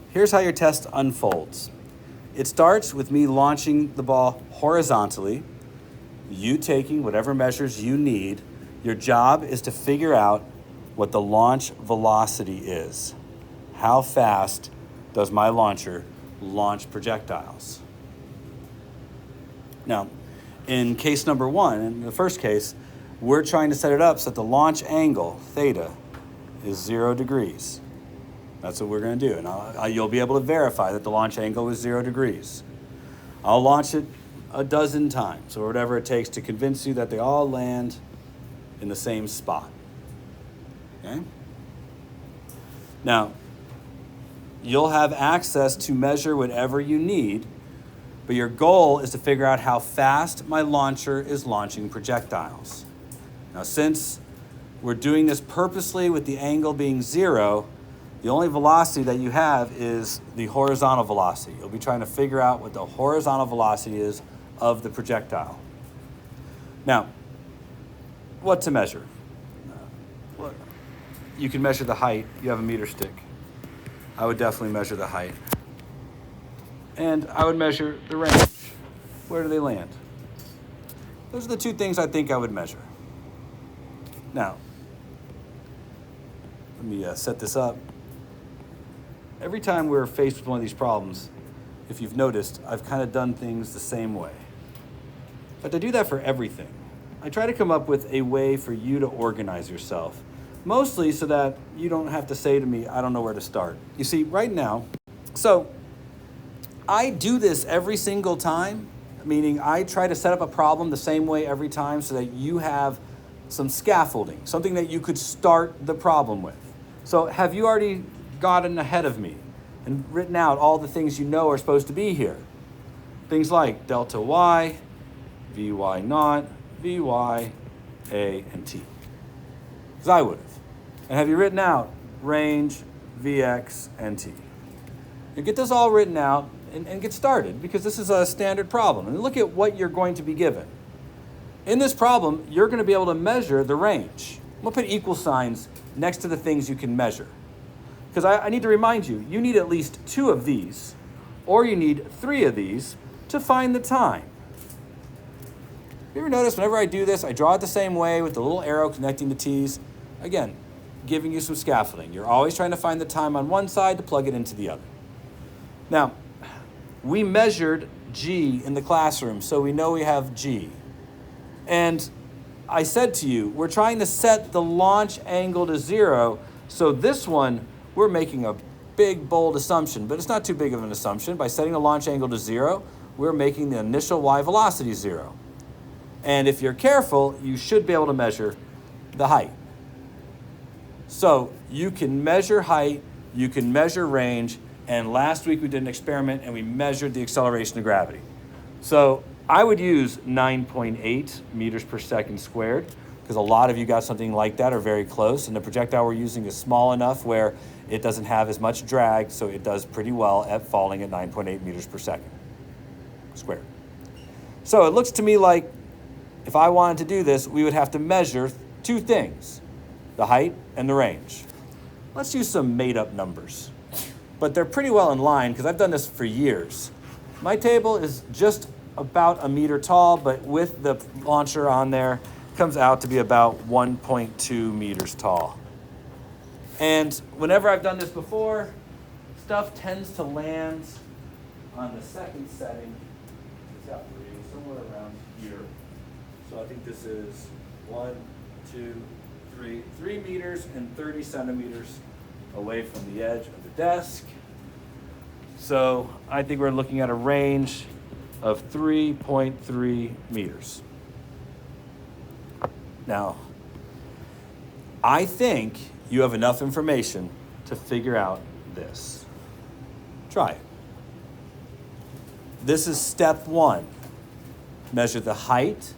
Here's how your test unfolds. It starts with me launching the ball horizontally, you taking whatever measures you need. Your job is to figure out what the launch velocity is. How fast does my launcher launch projectiles? Now, in case number one, in the first case, we're trying to set it up so that the launch angle, theta, is 0 degrees. That's what we're going to do. And you'll be able to verify that the launch angle is 0 degrees. I'll launch it a dozen times, or whatever it takes to convince you that they all land in the same spot. Okay? Now, you'll have access to measure whatever you need, but your goal is to figure out how fast my launcher is launching projectiles. Now, since we're doing this purposely with the angle being 0, the only velocity that you have is the horizontal velocity. You'll be trying to figure out what the horizontal velocity is of the projectile. Now, what to measure? You can measure the height. You have a meter stick. I would definitely measure the height. And I would measure the range. Where do they land? Those are the two things I think I would measure. Now, let me set this up. Every time we're faced with one of these problems, if you've noticed, I've kind of done things the same way. But I do that for everything. I try to come up with a way for you to organize yourself, mostly so that you don't have to say to me, I don't know where to start. You see, right now, so I do this every single time, meaning I try to set up a problem the same way every time so that you have some scaffolding, something that you could start the problem with. So have you already gotten ahead of me and written out all the things you know are supposed to be here? Things like delta y, vy naught, vy, a, and t. Because I would have. And have you written out range, vx, and t? You get this all written out and get started, because this is a standard problem. And look at what you're going to be given. In this problem, you're going to be able to measure the range. We'll put equal signs next to the things you can measure. Because I need to remind you, you need at least 2 of these, or you need 3 of these to find the time. You ever notice whenever I do this, I draw it the same way with the little arrow connecting the t's? Again, giving you some scaffolding. You're always trying to find the time on one side to plug it into the other. Now, we measured g in the classroom, so we know we have g. And I said to you, we're trying to set the launch angle to 0, so this one, we're making a big, bold assumption, but it's not too big of an assumption. By setting the launch angle to 0, we're making the initial y velocity 0. And if you're careful, you should be able to measure the height. So you can measure height, you can measure range, and last week we did an experiment and we measured the acceleration of gravity. So I would use 9.8 meters per second squared, because a lot of you got something like that or very close, and the projectile we're using is small enough where it doesn't have as much drag, so it does pretty well at falling at 9.8 meters per second squared. So it looks to me like if I wanted to do this, we would have to measure 2 things, the height and the range. Let's use some made-up numbers, but they're pretty well in line because I've done this for years. My table is just about a meter tall, but with the launcher on there, comes out to be about 1.2 meters tall. And whenever I've done this before, stuff tends to land on the second setting. It's got somewhere around here. So I think this is 1, 2, 3 meters and 30 centimeters away from the edge of the desk. So I think we're looking at a range of 3.3 meters. Now, I think you have enough information to figure out this. Try it. This is step 1. Measure the height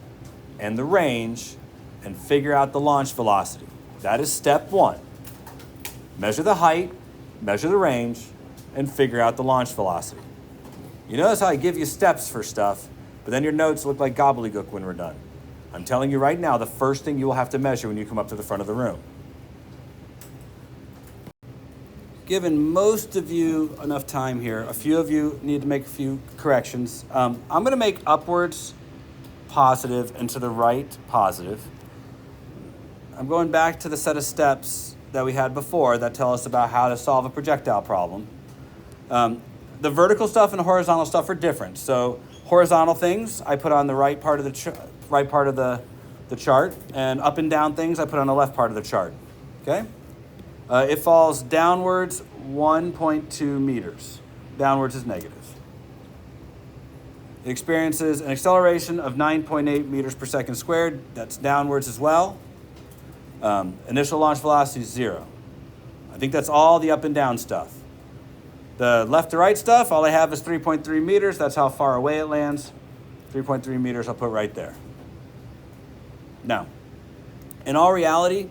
and the range and figure out the launch velocity. That is step 1. Measure the height, measure the range, and figure out the launch velocity. You notice how I give you steps for stuff, but then your notes look like gobbledygook when we're done. I'm telling you right now, the first thing you will have to measure when you come up to the front of the room. given most of you enough time here, a few of you need to make a few corrections. I'm going to make upwards positive and to the right positive. I'm going back to the set of steps that we had before that tell us about how to solve a projectile problem. The vertical stuff and the horizontal stuff are different. So horizontal things I put on the right part of the chart, and up and down things I put on the left part of the chart. Okay? It falls downwards 1.2 meters. Downwards is negative. It experiences an acceleration of 9.8 meters per second squared. That's downwards as well. Initial launch velocity is 0. I think that's all the up and down stuff. The left to right stuff, all I have is 3.3 meters. That's how far away it lands. 3.3 meters I'll put right there. Now, in all reality,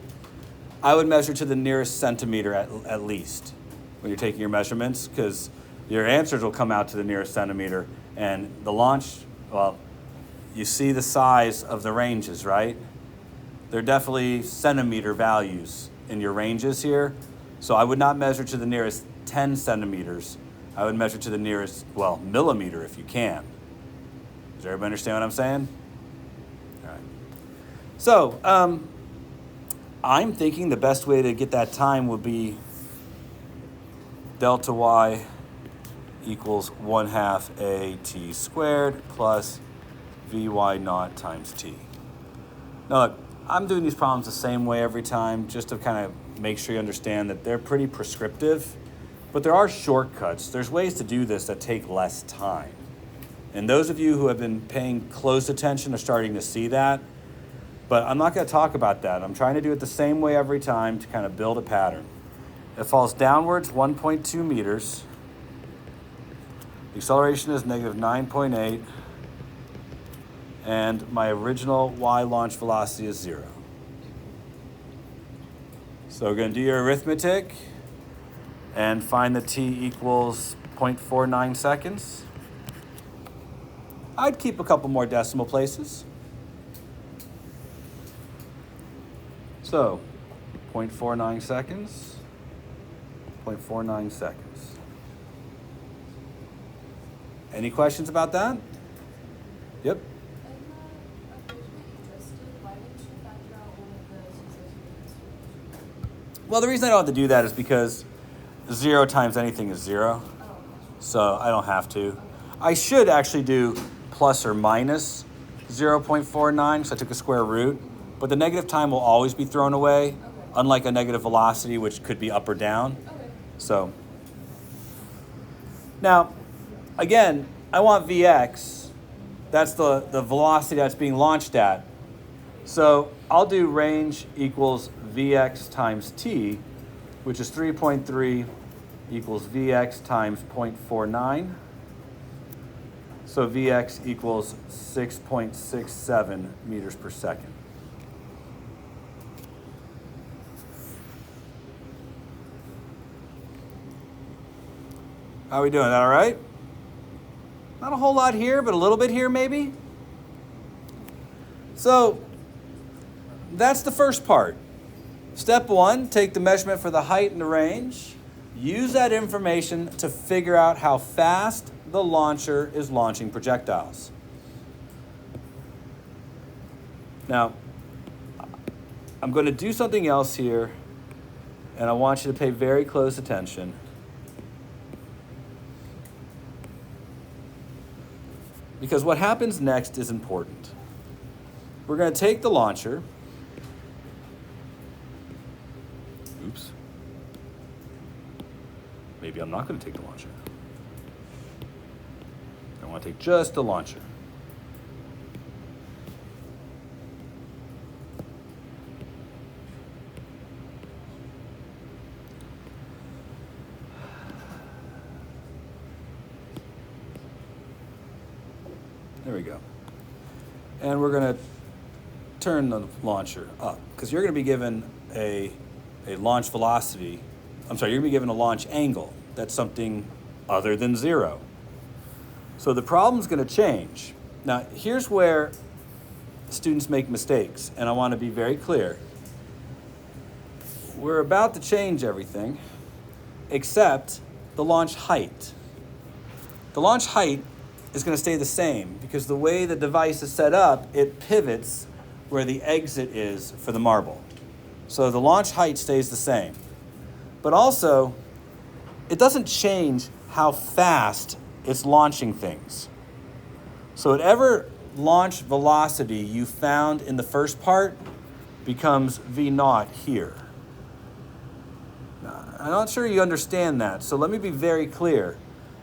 I would measure to the nearest centimeter at least when you're taking your measurements, because your answers will come out to the nearest centimeter. And the launch, well, you see the size of the ranges, right? They're definitely centimeter values in your ranges here. So I would not measure to the nearest 10 centimeters. I would measure to the nearest, well, millimeter if you can. Does everybody understand what I'm saying? All right. So I'm thinking the best way to get that time would be delta y equals 1/2 a t squared plus vy naught times t. Now look, I'm doing these problems the same way every time just to kind of make sure you understand that they're pretty prescriptive, but there are shortcuts. There's ways to do this that take less time. And those of you who have been paying close attention are starting to see that, but I'm not going to talk about that. I'm trying to do it the same way every time to kind of build a pattern. It falls downwards 1.2 meters. The acceleration is negative 9.8. And my original y launch velocity is 0. So we're going to do your arithmetic and find that t equals 0.49 seconds. I'd keep a couple more decimal places. So 0.49 seconds, 0.49 seconds. Any questions about that? Yep. Well, the reason I don't have to do that is because 0 times anything is 0. So I don't have to. I should actually do plus or minus 0.49, so I took a square root. But the negative time will always be thrown away, unlike a negative velocity, which could be up or down. So now, again, I want Vx. That's the velocity that's being launched at. So I'll do range equals Vx times t, which is 3.3 equals Vx times 0.49. So Vx equals 6.67 meters per second. How are we doing? That all right? Not a whole lot here, but a little bit here maybe. So that's the first part. Step 1, take the measurement for the height and the range. Use that information to figure out how fast the launcher is launching projectiles. Now, I'm going to do something else here, and I want you to pay very close attention. Because what happens next is important. We're going to take the launcher. Oops. Maybe I'm not going to take the launcher. I want to take just the launcher. There we go. And we're going to turn the launcher up because you're going to be given a launch velocity. You're going to be given a launch angle. That's something other than 0. So the problem's going to change. Now, here's where students make mistakes, and I want to be very clear. We're about to change everything, except the launch height. The launch height is going to stay the same because the way the device is set up, it pivots where the exit is for the marble. So the launch height stays the same. But also, it doesn't change how fast it's launching things. So whatever launch velocity you found in the first part becomes V naught here. Now, I'm not sure you understand that, so let me be very clear.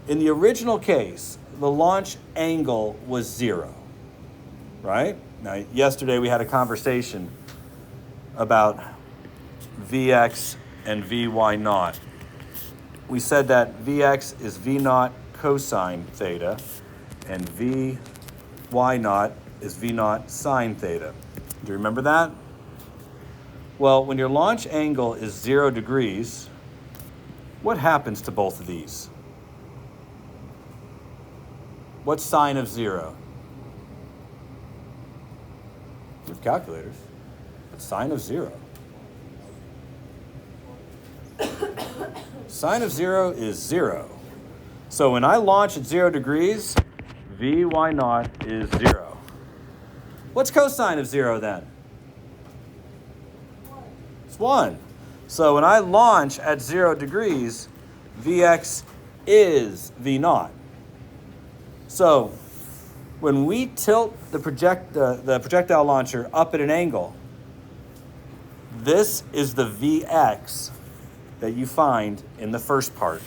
In the original case, the launch angle was 0, right? Now, yesterday we had a conversation about Vx and Vy naught. We said that Vx is V naught cosine theta, and Vy naught is V naught sine theta. Do you remember that? Well, when your launch angle is 0 degrees, what happens to both of these? What's sine of 0? You have calculators. What's sine of 0? Sine of 0 is 0. So when I launch at 0 degrees, Vy naught is 0. What's cosine of 0 then? It's 1. So when I launch at 0 degrees, Vx is V naught. So when we tilt the projectile launcher up at an angle, this is the Vx that you find in the first part.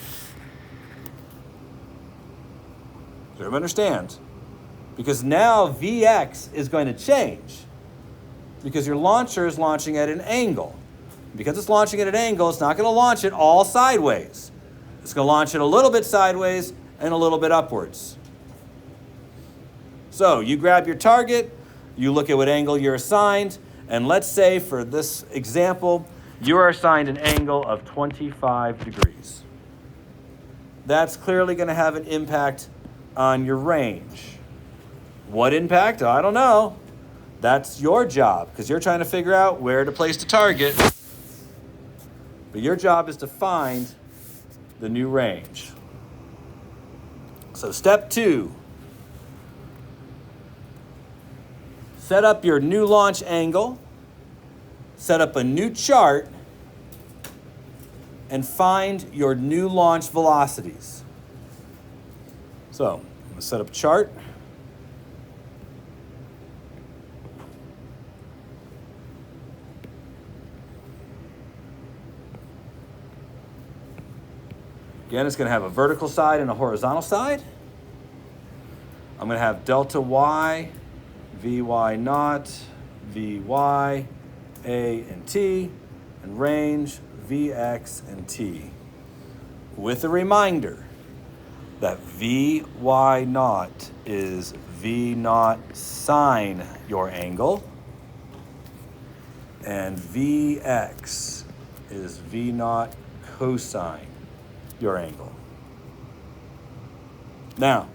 Do you understand? Because now Vx is going to change because your launcher is launching at an angle. Because it's launching at an angle, it's not going to launch it all sideways. It's going to launch it a little bit sideways and a little bit upwards. So you grab your target, you look at what angle you're assigned, and let's say for this example, you are assigned an angle of 25 degrees. That's clearly going to have an impact on your range. What impact? I don't know. That's your job, because you're trying to figure out where to place the target. But your job is to find the new range. So step 2. Set up your new launch angle, set up a new chart, and find your new launch velocities. So, I'm going to set up a chart. Again, it's going to have a vertical side and a horizontal side. I'm going to have delta y, Vy naught, Vy, A, and T, and range Vx and T. With a reminder that Vy naught is V naught sine your angle, and Vx is V naught cosine your angle. Now,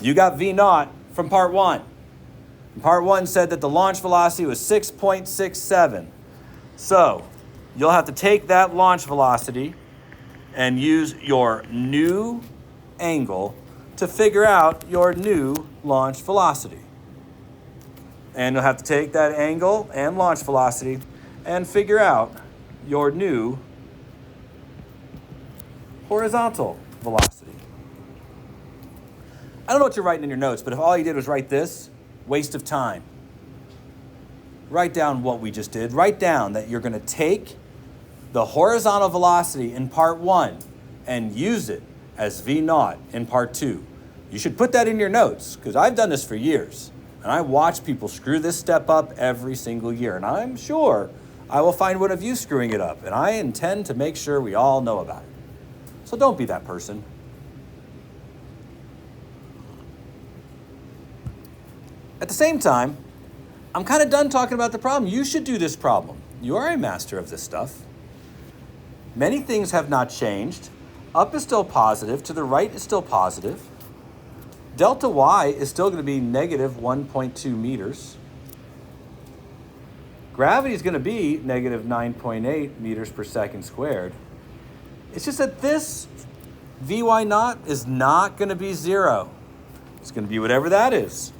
you got V naught from part 1. Part 1 said that the launch velocity was 6.67. So you'll have to take that launch velocity and use your new angle to figure out your new launch velocity. And you'll have to take that angle and launch velocity and figure out your new horizontal velocity. I don't know what you're writing in your notes, but if all you did was write this, waste of time. Write down what we just did. Write down that you're going to take the horizontal velocity in part 1 and use it as V naught in part 2. You should put that in your notes because I've done this for years. And I watch people screw this step up every single year. And I'm sure I will find one of you screwing it up. And I intend to make sure we all know about it. So don't be that person. At the same time, I'm kind of done talking about the problem. You should do this problem. You are a master of this stuff. Many things have not changed. Up is still positive. To the right is still positive. Delta y is still going to be negative 1.2 meters. Gravity is going to be negative 9.8 meters per second squared. It's just that this Vy naught is not going to be 0. It's going to be whatever that is.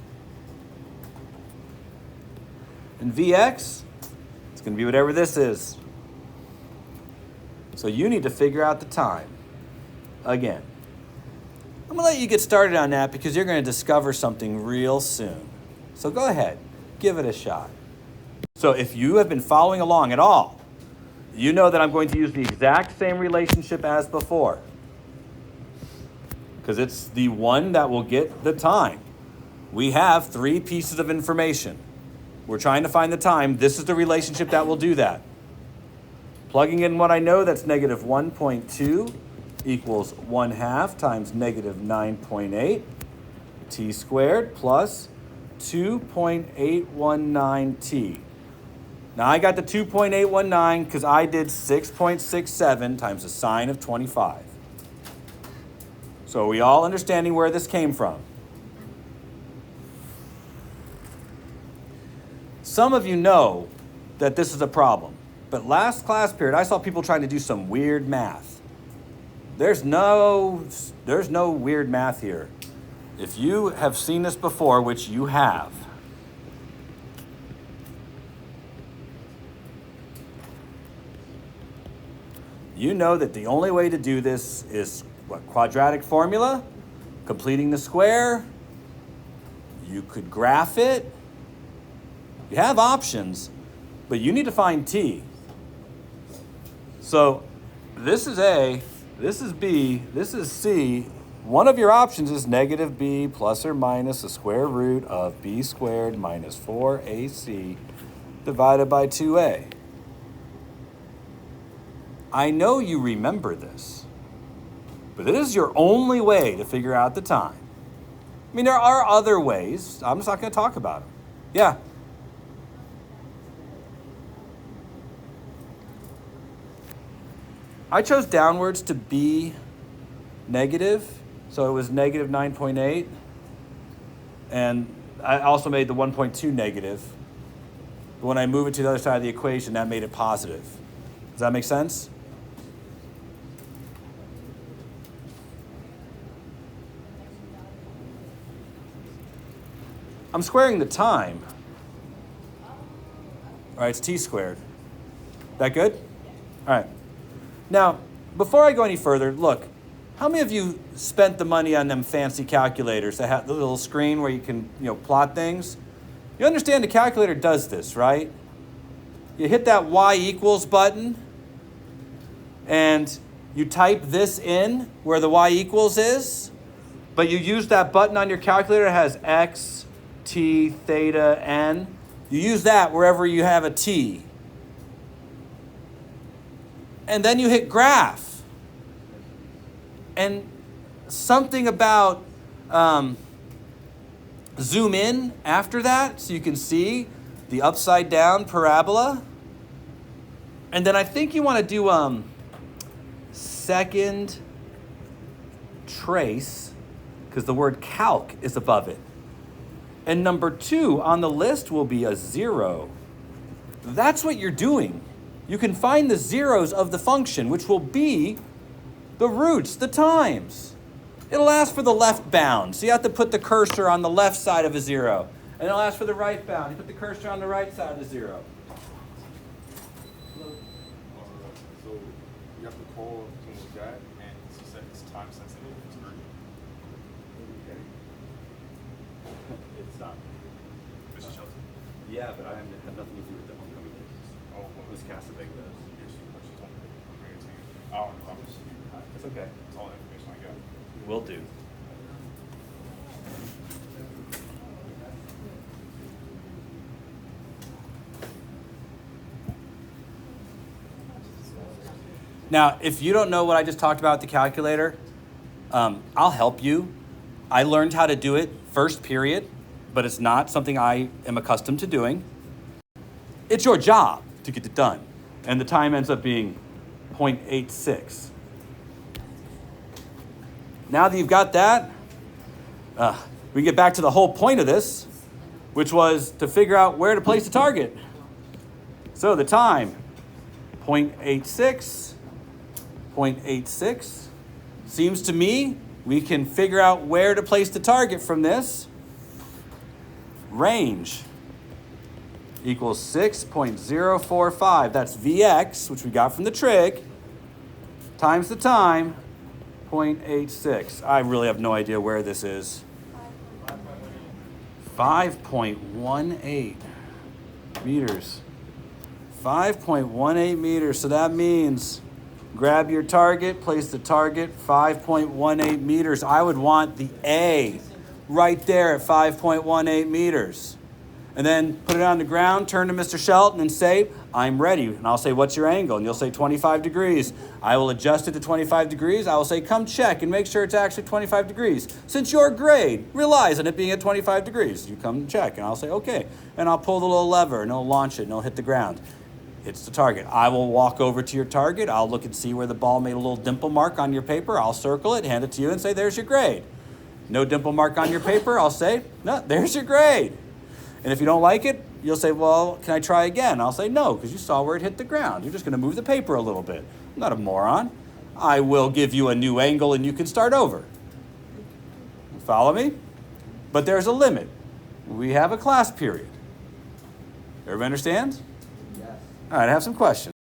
And Vx, it's going to be whatever this is. So you need to figure out the time. Again, I'm going to let you get started on that because you're going to discover something real soon. So go ahead, give it a shot. So if you have been following along at all, you know that I'm going to use the exact same relationship as before, because it's the one that will get the time. We have 3 pieces of information. We're trying to find the time. This is the relationship that will do that. Plugging in what I know, that's negative 1.2 equals 1/2 times negative 9.8 t squared plus 2.819 t. Now I got the 2.819 because I did 6.67 times the sine of 25. So are we all understanding where this came from? Some of you know that this is a problem, but last class period I saw people trying to do some weird math. There's no weird math here. If you have seen this before, which you have, you know that the only way to do this is what? Quadratic formula, completing the square. You could graph it. You have options, but you need to find t. So this is A, this is B, this is C. One of your options is negative b plus or minus the square root of b squared minus 4ac divided by 2a. I know you remember this, but it is your only way to figure out the time. I mean, there are other ways. I'm just not going to talk about them. Yeah. I chose downwards to be negative, so it was negative 9.8. And I also made the 1.2 negative. But when I move it to the other side of the equation, that made it positive. Does that make sense? I'm squaring the time. All right, it's t squared. That good? All right. Now, before I go any further, look, how many of you spent the money on them fancy calculators that have the little screen where you can, plot things? You understand the calculator does this, right? You hit that y equals button, and you type this in where the y equals is, but you use that button on your calculator that has x, t, theta, n. You use that wherever you have a t. And then you hit graph. And something about zoom in after that so you can see the upside down parabola. And then I think you want to do second trace because the word calc is above it. And number 2 on the list will be a 0. That's what you're doing. You can find the zeros of the function, which will be the roots, the times. It'll ask for the left bound, so you have to put the cursor on the left side of a 0. And it'll ask for the right bound. You put the cursor on the right side of the 0. So you have to call something like that, and it's time sensitive. It's urgent. It's not. Mr. Shelton. Yeah, but I have nothing to do with the homecoming days. Oh, well, Miss Casabig does. yes, she told me to bring it to you. I'm just, It's okay. it's all the information I got. Will do. Now, if you don't know what I just talked about with the calculator, I'll help you. I learned how to do it first period, but it's not something I am accustomed to doing. It's your job to get it done. And the time ends up being 0.86. Now that you've got that, we get back to the whole point of this, which was to figure out where to place the target. So the time, 0.86 0.86. Seems to me we can figure out where to place the target from this. Range equals 6.045. That's Vx, which we got from the trig, times the time, 0.86. I really have no idea where this is. 5.18 meters. 5.18 meters. So that means grab your target, place the target, 5.18 meters. I would want the A right there at 5.18 meters. And then put it on the ground, turn to Mr. Shelton and say, I'm ready. And I'll say, what's your angle? And you'll say 25 degrees. I will adjust it to 25 degrees. I will say, come check and make sure it's actually 25 degrees. Since your grade relies on it being at 25 degrees, you come and check. And I'll say, okay. And I'll pull the little lever and it'll launch it and it'll hit the ground. It's the target. I will walk over to your target. I'll look and see where the ball made a little dimple mark on your paper. I'll circle it, hand it to you and say, there's your grade. No dimple mark on your paper. I'll say, no, there's your grade. And if you don't like it, you'll say, well, can I try again? I'll say, no, because you saw where it hit the ground. You're just going to move the paper a little bit. I'm not a moron. I will give you a new angle and you can start over. Follow me? But there's a limit. We have a class period. Everybody understand? Yes. All right, I have some questions.